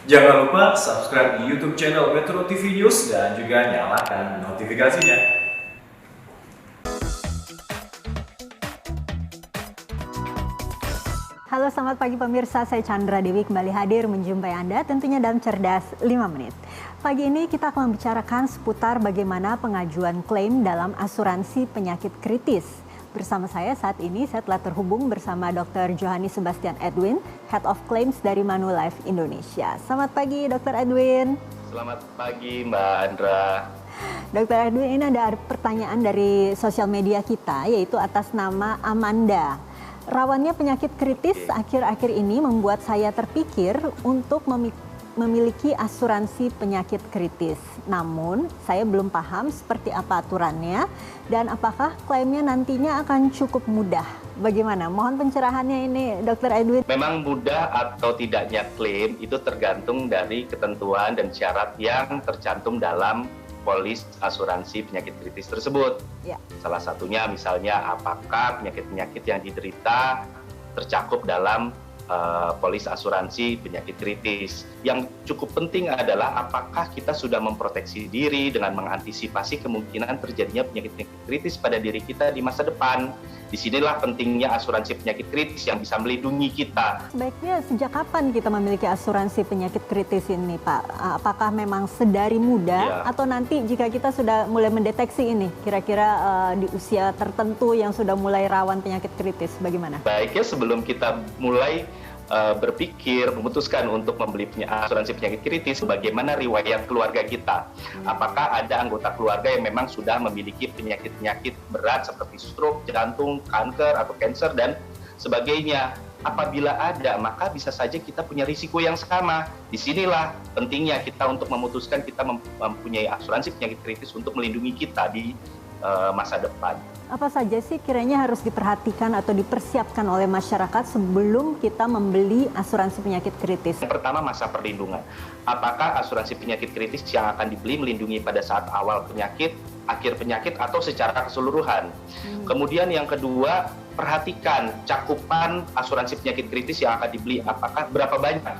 Jangan lupa subscribe di YouTube channel Metro TV News dan juga nyalakan notifikasinya. Halo, selamat pagi pemirsa, saya Chandra Dewi kembali hadir menjumpai Anda tentunya dalam Cerdas 5 Menit. Pagi ini kita akan membicarakan seputar bagaimana pengajuan klaim dalam asuransi penyakit kritis. Bersama saya saat ini, saya telah terhubung bersama Dr. Johannes Sebastian Edwin, Head of Claims dari Manulife Indonesia. Selamat pagi Dr. Edwin. Selamat pagi Mbak Andra. Dr. Edwin, ini ada pertanyaan dari sosial media kita, yaitu atas nama Amanda. Rawannya penyakit kritis akhir-akhir ini membuat saya terpikir untuk memiliki asuransi penyakit kritis. Namun, saya belum paham seperti apa aturannya dan apakah klaimnya nantinya akan cukup mudah. Bagaimana? Mohon pencerahannya ini, Dr. Edwin. Memang mudah atau tidaknya klaim itu tergantung dari ketentuan dan syarat yang tercantum dalam polis asuransi penyakit kritis tersebut. Ya. Salah satunya misalnya apakah penyakit-penyakit yang diderita tercakup dalam polis asuransi penyakit kritis. Yang cukup penting adalah apakah kita sudah memproteksi diri dengan mengantisipasi kemungkinan terjadinya penyakit-penyakit kritis pada diri kita di masa depan. Disinilah pentingnya asuransi penyakit kritis yang bisa melindungi kita. Sebaiknya sejak kapan kita memiliki asuransi penyakit kritis ini, Pak? Apakah memang sedari muda atau nanti jika kita sudah mulai mendeteksi ini, kira-kira di usia tertentu yang sudah mulai rawan penyakit kritis, bagaimana? Baiknya sebelum kita mulai berpikir, memutuskan untuk membeli asuransi penyakit kritis, bagaimana riwayat keluarga kita. Apakah ada anggota keluarga yang memang sudah memiliki penyakit-penyakit berat seperti stroke, jantung, kanker, atau cancer, dan sebagainya. Apabila ada, maka bisa saja kita punya risiko yang sama. Disinilah pentingnya kita untuk memutuskan kita mempunyai asuransi penyakit kritis untuk melindungi kita di masa depan. Apa saja sih kiranya harus diperhatikan atau dipersiapkan oleh masyarakat sebelum kita membeli asuransi penyakit kritis? Yang pertama, masa perlindungan. Apakah asuransi penyakit kritis yang akan dibeli melindungi pada saat awal penyakit, akhir penyakit, atau secara keseluruhan? Kemudian yang kedua, perhatikan cakupan asuransi penyakit kritis yang akan dibeli. Apakah berapa banyak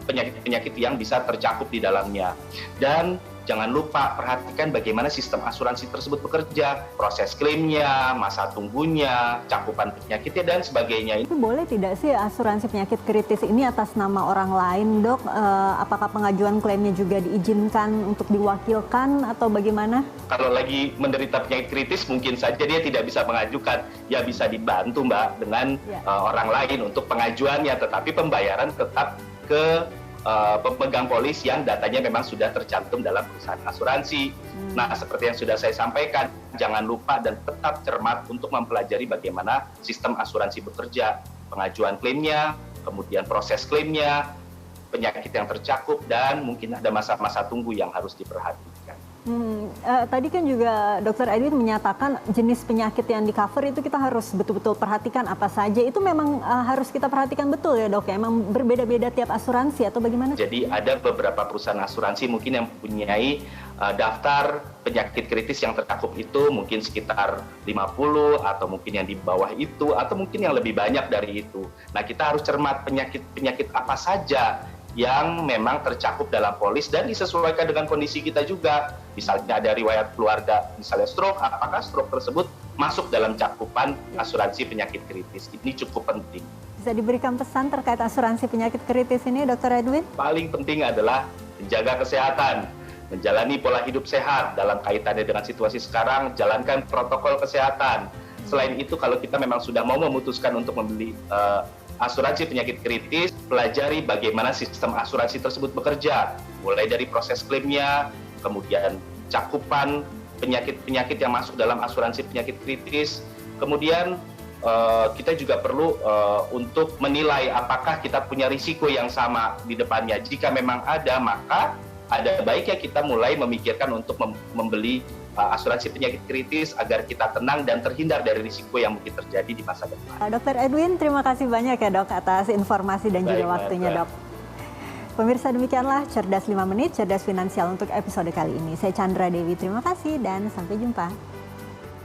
penyakit-penyakit yang bisa tercakup di dalamnya? Dan jangan lupa perhatikan bagaimana sistem asuransi tersebut bekerja, proses klaimnya, masa tunggunya, cakupan penyakitnya, dan sebagainya. Itu boleh tidak sih asuransi penyakit kritis ini atas nama orang lain, Dok? Apakah pengajuan klaimnya juga diizinkan untuk diwakilkan atau bagaimana? Kalau lagi menderita penyakit kritis, mungkin saja dia tidak bisa mengajukan. Ya bisa dibantu, Mbak, dengan orang lain untuk pengajuannya, tetapi pembayaran tetap ke pemegang polis yang datanya memang sudah tercantum dalam perusahaan asuransi. Nah, seperti yang sudah saya sampaikan, jangan lupa dan tetap cermat untuk mempelajari bagaimana sistem asuransi bekerja, pengajuan klaimnya, kemudian proses klaimnya, penyakit yang tercakup, dan mungkin ada masa-masa tunggu yang harus diperhatikan. Tadi kan juga Dr. Edwin menyatakan jenis penyakit yang di cover itu kita harus betul-betul perhatikan apa saja. Itu memang harus kita perhatikan betul ya, Dok? Ya, emang berbeda-beda tiap asuransi atau bagaimana? Jadi ada beberapa perusahaan asuransi mungkin yang mempunyai daftar penyakit kritis yang tercakup itu mungkin sekitar 50 atau mungkin yang di bawah itu atau mungkin yang lebih banyak dari itu. Nah, kita harus cermat penyakit-penyakit apa saja yang memang tercakup dalam polis dan disesuaikan dengan kondisi kita juga. Misalnya ada riwayat keluarga, misalnya stroke, apakah stroke tersebut masuk dalam cakupan asuransi penyakit kritis? Ini cukup penting. Bisa diberikan pesan terkait asuransi penyakit kritis ini, Dr. Edwin? Paling penting adalah menjaga kesehatan, menjalani pola hidup sehat dalam kaitannya dengan situasi sekarang, jalankan protokol kesehatan. Selain itu, kalau kita memang sudah mau memutuskan untuk membeli asuransi penyakit kritis, pelajari bagaimana sistem asuransi tersebut bekerja, mulai dari proses klaimnya, kemudian cakupan penyakit-penyakit yang masuk dalam asuransi penyakit kritis, kemudian kita juga perlu untuk menilai apakah kita punya risiko yang sama di depannya. Jika memang ada, maka ada baiknya kita mulai memikirkan untuk membeli asuransi penyakit kritis agar kita tenang dan terhindar dari risiko yang mungkin terjadi di masa depan. Dr. Edwin, terima kasih banyak ya, Dok, atas informasi dan juga waktunya, Dok. Pemirsa, demikianlah Cerdas 5 Menit, Cerdas Finansial untuk episode kali ini. Saya Chandra Dewi, terima kasih dan sampai jumpa.